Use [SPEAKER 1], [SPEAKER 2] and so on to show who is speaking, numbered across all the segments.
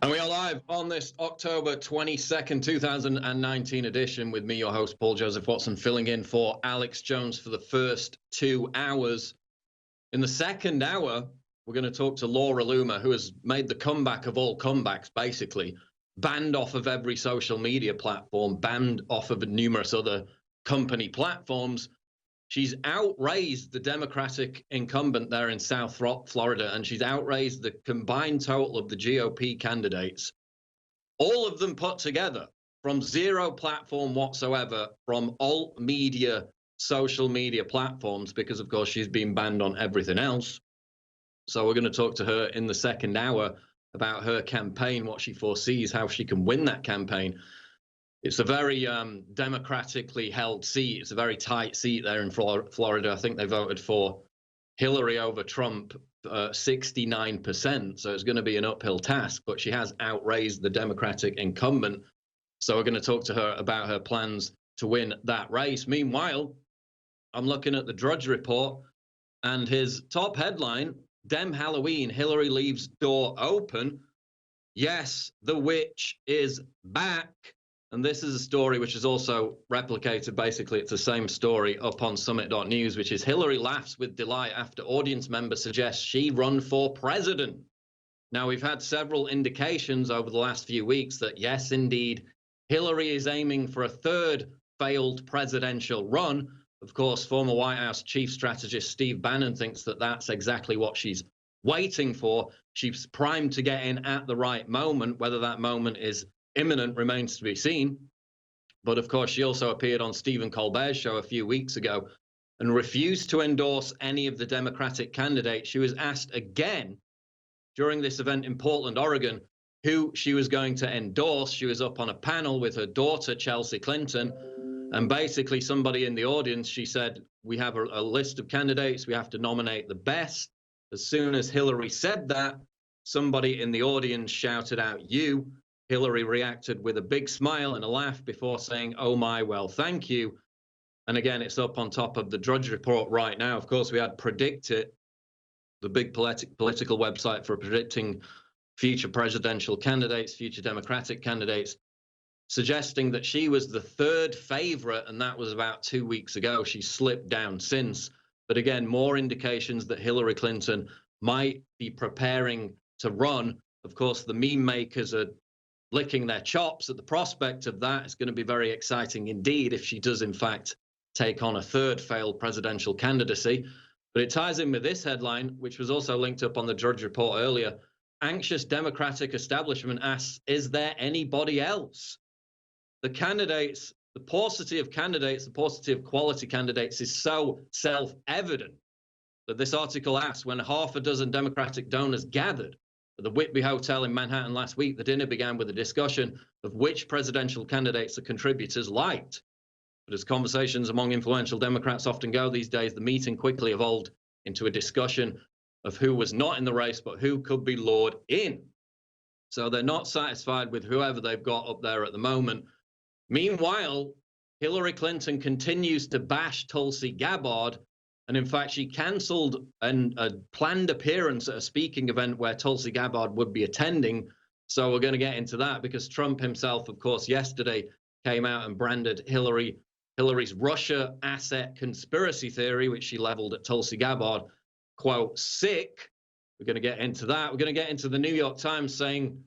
[SPEAKER 1] And we are live on this October 22nd, 2019 edition with me, your host, Paul Joseph Watson, filling in for Alex Jones for the first 2 hours. In the second hour, we're going to talk to Laura Loomer, who has made the comeback of all comebacks, basically. Banned off of every social media platform, banned off of numerous other company platforms. She's outraised the Democratic incumbent there in South Florida, and she's outraised the combined total of the GOP candidates, all of them put together, from zero platform whatsoever, from alt media, social media platforms, because, of course, she's been banned on everything else. So we're going to talk to her in the second hour about her campaign, what she foresees, how she can win that campaign. It's a very democratically held seat. It's a very tight seat there in Florida. I think they voted for Hillary over Trump 69%. So it's going to be an uphill task, but she has outraised the Democratic incumbent. So we're going to talk to her about her plans to win that race. Meanwhile, I'm looking at the Drudge Report, and his top headline, Dem Halloween, Hillary leaves door open. Yes, the witch is back. And this is a story which is also replicated. Basically, it's the same story up on summit.news, which is Hillary laughs with delight after audience member suggests she run for president. Now, we've had several indications over the last few weeks that, yes, indeed, Hillary is aiming for a third failed presidential run. Of course, former White House chief strategist Steve Bannon thinks that that's exactly what she's waiting for. She's primed to get in at the right moment. Whether that moment is imminent remains to be seen. But of course, she also appeared on Stephen Colbert's show a few weeks ago and refused to endorse any of the Democratic candidates. She was asked again during this event in Portland, Oregon, who she was going to endorse. She was up on a panel with her daughter, Chelsea Clinton, and basically somebody in the audience, she said, we have a list of candidates. We have to nominate the best. As soon as Hillary said that, somebody in the audience shouted out, "You." Hillary reacted with a big smile and a laugh before saying, "Oh my, well, thank you." And again, it's up on top of the Drudge Report right now. Of course, we had PredictIt, the big political website for predicting future presidential candidates, future Democratic candidates, suggesting that she was the third favorite, and that was about 2 weeks ago. She slipped down since. But again, more indications that Hillary Clinton might be preparing to run. Of course, the meme makers are licking their chops at the prospect of that. It's going to be very exciting indeed if she does, in fact, take on a third failed presidential candidacy. But it ties in with this headline, which was also linked up on the Drudge Report earlier. Anxious Democratic establishment asks, is there anybody else? The candidates, the paucity of candidates, the paucity of quality candidates is so self-evident that this article asks, when half a dozen Democratic donors gathered at the Whitby Hotel in Manhattan last week, the dinner began with a discussion of which presidential candidates the contributors liked. But as conversations among influential Democrats often go these days, the meeting quickly evolved into a discussion of who was not in the race, but who could be lured in. So they're not satisfied with whoever they've got up there at the moment. Meanwhile, Hillary Clinton continues to bash Tulsi Gabbard. And in fact, she canceled a planned appearance at a speaking event where Tulsi Gabbard would be attending. So we're going to get into that because Trump himself, of course, yesterday came out and branded Hillary's Russia asset conspiracy theory, which she leveled at Tulsi Gabbard, quote, sick. We're going to get into that. We're going to get into the New York Times saying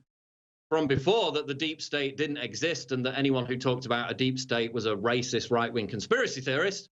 [SPEAKER 1] from before that the deep state didn't exist and that anyone who talked about a deep state was a racist right-wing conspiracy theorist.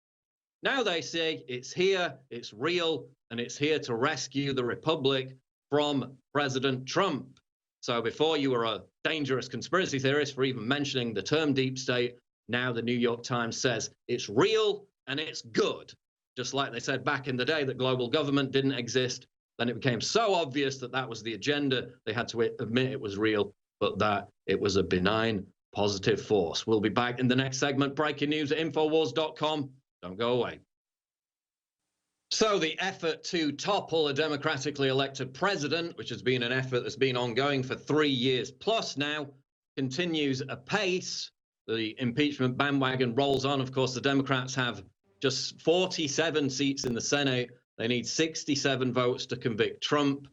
[SPEAKER 1] Now they say it's here, it's real, and it's here to rescue the republic from President Trump. So before you were a dangerous conspiracy theorist for even mentioning the term deep state, now the New York Times says it's real and it's good. Just like they said back in the day that global government didn't exist, then it became so obvious that that was the agenda, they had to admit it was real, but that it was a benign, positive force. We'll be back in the next segment. Breaking news at Infowars.com. Don't go away. So the effort to topple a democratically elected president, which has been an effort that's been ongoing for 3 years plus now, continues apace. The impeachment bandwagon rolls on. Of course, the Democrats have just 47 seats in the Senate. They need 67 votes to convict Trump.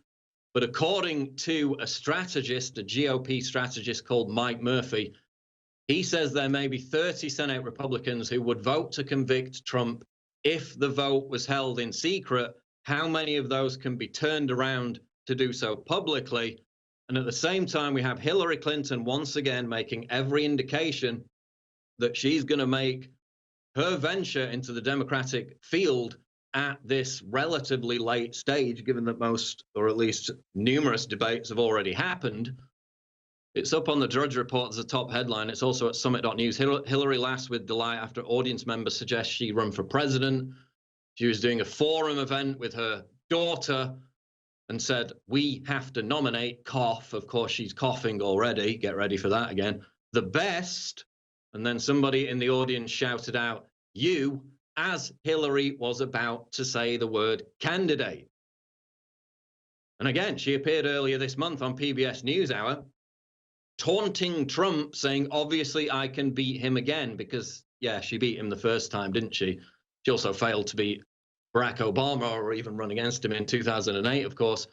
[SPEAKER 1] But according to a strategist, a GOP strategist called Mike Murphy, he says there may be 30 Senate Republicans who would vote to convict Trump if the vote was held in secret. How many of those can be turned around to do so publicly? And at the same time, we have Hillary Clinton once again making every indication that she's going to make her venture into the Democratic field at this relatively late stage, given that most, or at least numerous debates have already happened. It's up on the Drudge Report as a top headline. It's also at Summit.news. Hillary laughs with delight after audience members suggest she run for president. She was doing a forum event with her daughter and said, "We have to nominate," cough. Of course, she's coughing already. Get ready for that again. "The best." And then somebody in the audience shouted out, "You," as Hillary was about to say the word candidate. And again, she appeared earlier this month on PBS NewsHour, taunting Trump, saying, "Obviously, I can beat him again," because, yeah, she beat him the first time, didn't she? She also failed to beat Barack Obama or even run against him in 2008, of course.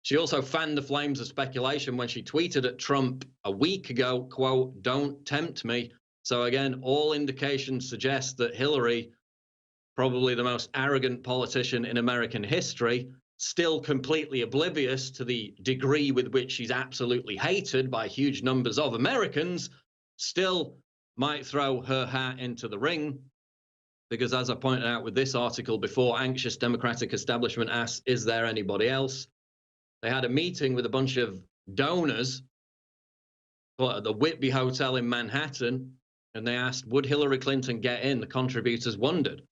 [SPEAKER 1] She also fanned the flames of speculation when she tweeted at Trump a week ago, quote, "Don't tempt me." So again, all indications suggest that Hillary, probably the most arrogant politician in American history, still completely oblivious to the degree with which she's absolutely hated by huge numbers of Americans, still might throw her hat into the ring. Because as I pointed out with this article before, anxious Democratic establishment asked, "Is there anybody else?" They had a meeting with a bunch of donors at the Whitby Hotel in Manhattan, and they asked, would Hillary Clinton get in? The contributors wondered.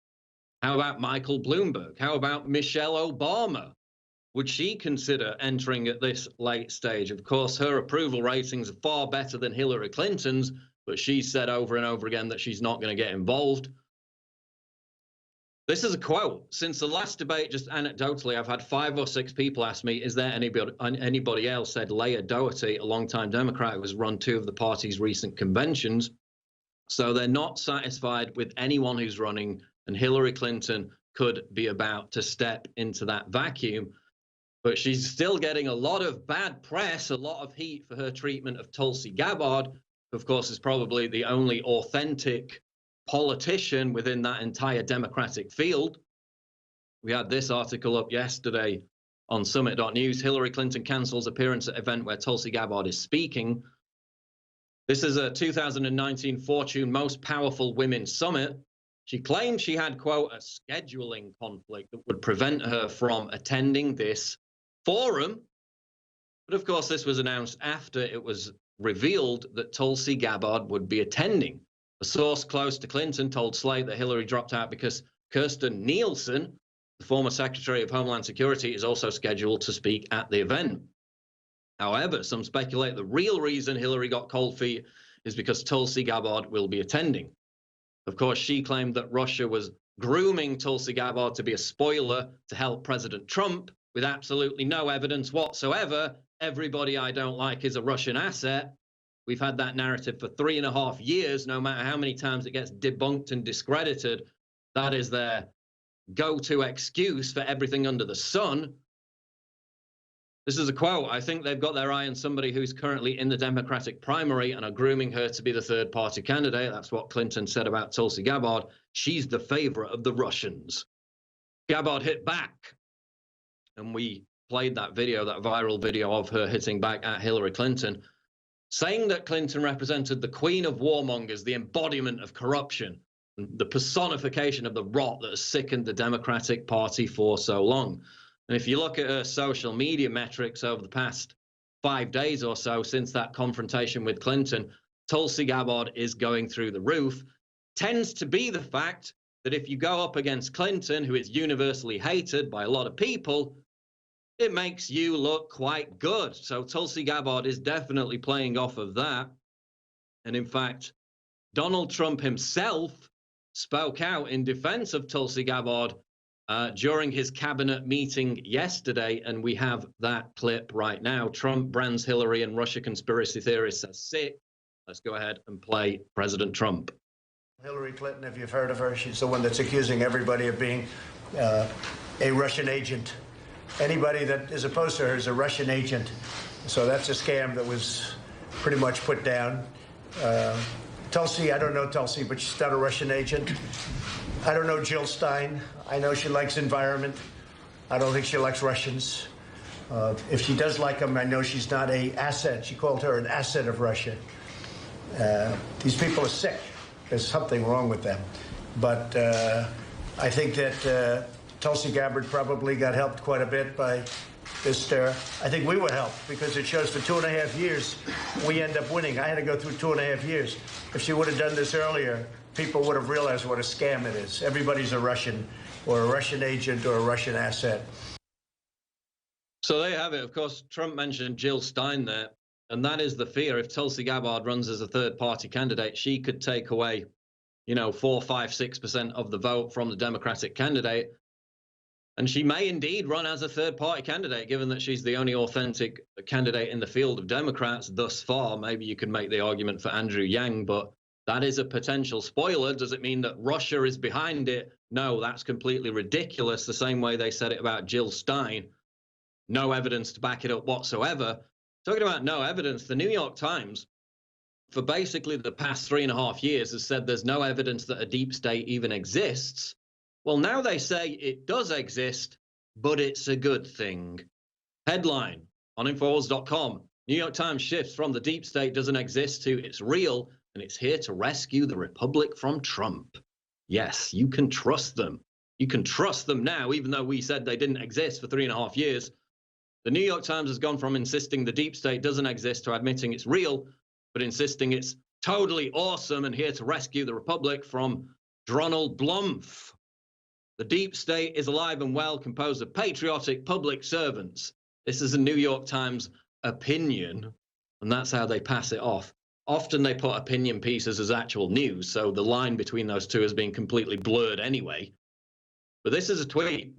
[SPEAKER 1] How about Michael Bloomberg? How about Michelle Obama? Would she consider entering at this late stage? Of course, her approval ratings are far better than Hillary Clinton's, but she said over and over again that she's not going to get involved. This is a quote. "Since the last debate, just anecdotally, I've had 5 or 6 people ask me, is there anybody else?" said Leah Doherty, a longtime Democrat who has run 2 of the party's recent conventions. So they're not satisfied with anyone who's running, and Hillary Clinton could be about to step into that vacuum. But she's still getting a lot of bad press, a lot of heat for her treatment of Tulsi Gabbard, who, of course, is probably the only authentic politician within that entire Democratic field. We had this article up yesterday on Summit.news. Hillary Clinton cancels appearance at event where Tulsi Gabbard is speaking. This is a 2019 Fortune Most Powerful Women Summit. She claimed she had, quote, a scheduling conflict that would prevent her from attending this forum. But of course, this was announced after it was revealed that Tulsi Gabbard would be attending. A source close to Clinton told Slate that Hillary dropped out because Kirstjen Nielsen, the former Secretary of Homeland Security, is also scheduled to speak at the event. However, some speculate the real reason Hillary got cold feet is because Tulsi Gabbard will be attending. Of course, she claimed that Russia was grooming Tulsi Gabbard to be a spoiler to help President Trump with absolutely no evidence whatsoever. Everybody I don't like is a Russian asset. We've had that narrative for 3.5 years, no matter how many times it gets debunked and discredited. That is their go-to excuse for everything under the sun. This is a quote. "I think they've got their eye on somebody who's currently in the Democratic primary and are grooming her to be the third-party candidate." That's what Clinton said about Tulsi Gabbard. "She's the favorite of the Russians." Gabbard hit back, and we played that video, that viral video of her hitting back at Hillary Clinton, saying that Clinton represented the queen of warmongers, the embodiment of corruption, the personification of the rot that has sickened the Democratic Party for so long. And if you look at her social media metrics over the past 5 days or so since that confrontation with Clinton, Tulsi Gabbard is going through the roof. Tends to be the fact that if you go up against Clinton, who is universally hated by a lot of people, it makes you look quite good. So Tulsi Gabbard is definitely playing off of that. And in fact, Donald Trump himself spoke out in defense of Tulsi Gabbard during his cabinet meeting yesterday, and we have that clip right now. Trump brands Hillary and Russia conspiracy theorists as sick. Let's go ahead and play President Trump.
[SPEAKER 2] Hillary Clinton, if you've heard of her, she's the one that's accusing everybody of being a Russian agent anybody that is opposed to her is a Russian agent. So that's a scam that was pretty much put down. Tulsi, I don't know Tulsi, but she's not a Russian agent. I don't know Jill Stein. I know she likes environment. I don't think she likes Russians. If she does like them, I know she's not an asset. She called her an asset of Russia. These people are sick. There's something wrong with them. But I think that Tulsi Gabbard probably got helped quite a bit by this stir. I think we were helped because it shows for 2.5 years we end up winning. I had to go through 2.5 years. If she would have done this earlier, people would have realized what a scam it is. Everybody's a Russian or a Russian agent or a Russian asset.
[SPEAKER 1] So there you have it. Of course, Trump mentioned Jill Stein there, and that is the fear. If Tulsi Gabbard runs as a third-party candidate, she could take away, 4, 5, 6% of the vote from the Democratic candidate. And she may indeed run as a third-party candidate, given that she's the only authentic candidate in the field of Democrats thus far. Maybe you can make the argument for Andrew Yang, but that is a potential spoiler. Does it mean that Russia is behind it? No, that's completely ridiculous, the same way they said it about Jill Stein. No evidence to back it up whatsoever. Talking about no evidence, the New York Times, for basically the past 3.5 years, has said there's no evidence that a deep state even exists. Well, now they say it does exist, but it's a good thing. Headline on Infowars.com, New York Times shifts from the deep state doesn't exist to it's real, and it's here to rescue the republic from Trump. Yes, you can trust them. You can trust them now, even though we said they didn't exist for 3.5 years. The New York Times has gone from insisting the deep state doesn't exist to admitting it's real, but insisting it's totally awesome and here to rescue the republic from Donald Blumpf. The deep state is alive and well, composed of patriotic public servants. This is a New York Times opinion, and that's how they pass it off. Often they put opinion pieces as actual news, so the line between those two has been completely blurred anyway. But this is a tweet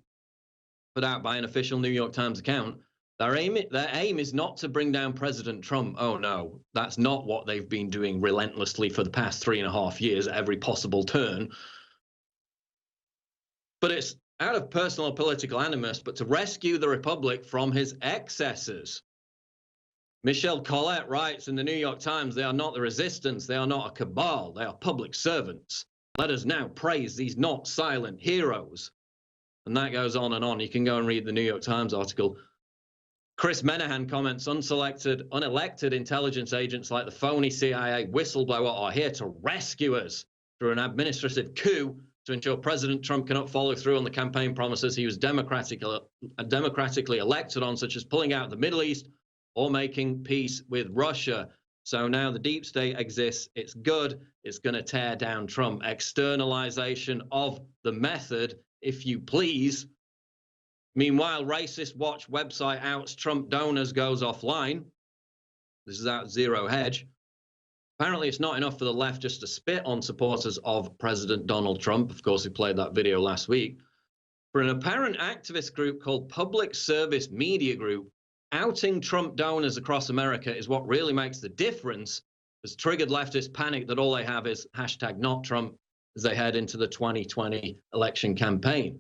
[SPEAKER 1] put out by an official New York Times account. Their aim is not to bring down President Trump. Oh, no, that's not what they've been doing relentlessly for the past 3.5 years at every possible turn. But it's out of personal or political animus, but to rescue the republic from his excesses. Michelle Collette writes in the New York Times, they are not the resistance, they are not a cabal, they are public servants. Let us now praise these not silent heroes. And that goes on and on. You can go and read the New York Times article. Chris Menahan comments, unelected intelligence agents like the phony CIA whistleblower are here to rescue us through an administrative coup to ensure President Trump cannot follow through on the campaign promises he was democratically elected on, such as pulling out of the Middle East or making peace with Russia. So now the deep state exists. It's good. It's going to tear down Trump. Externalization of the method, if you please. Meanwhile, Racist Watch website outs Trump donors goes offline. This is out Zero Hedge. Apparently, it's not enough for the left just to spit on supporters of President Donald Trump. Of course, we played that video last week. For an apparent activist group called Public Service Media Group, outing Trump donors across America is what really makes the difference. Has triggered leftist panic that all they have is #NotTrump as they head into the 2020 election campaign.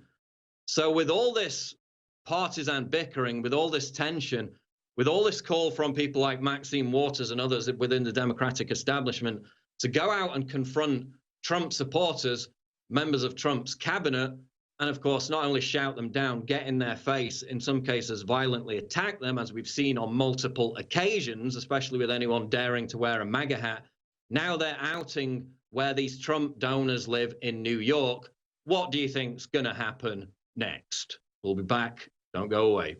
[SPEAKER 1] So with all this partisan bickering, with all this tension, with all this call from people like Maxine Waters and others within the Democratic establishment to go out and confront Trump supporters, members of Trump's cabinet, and of course, not only shout them down, get in their face, in some cases violently attack them, as we've seen on multiple occasions, especially with anyone daring to wear a MAGA hat. Now they're outing where these Trump donors live in New York. What do you think's going to happen next? We'll be back. Don't go away.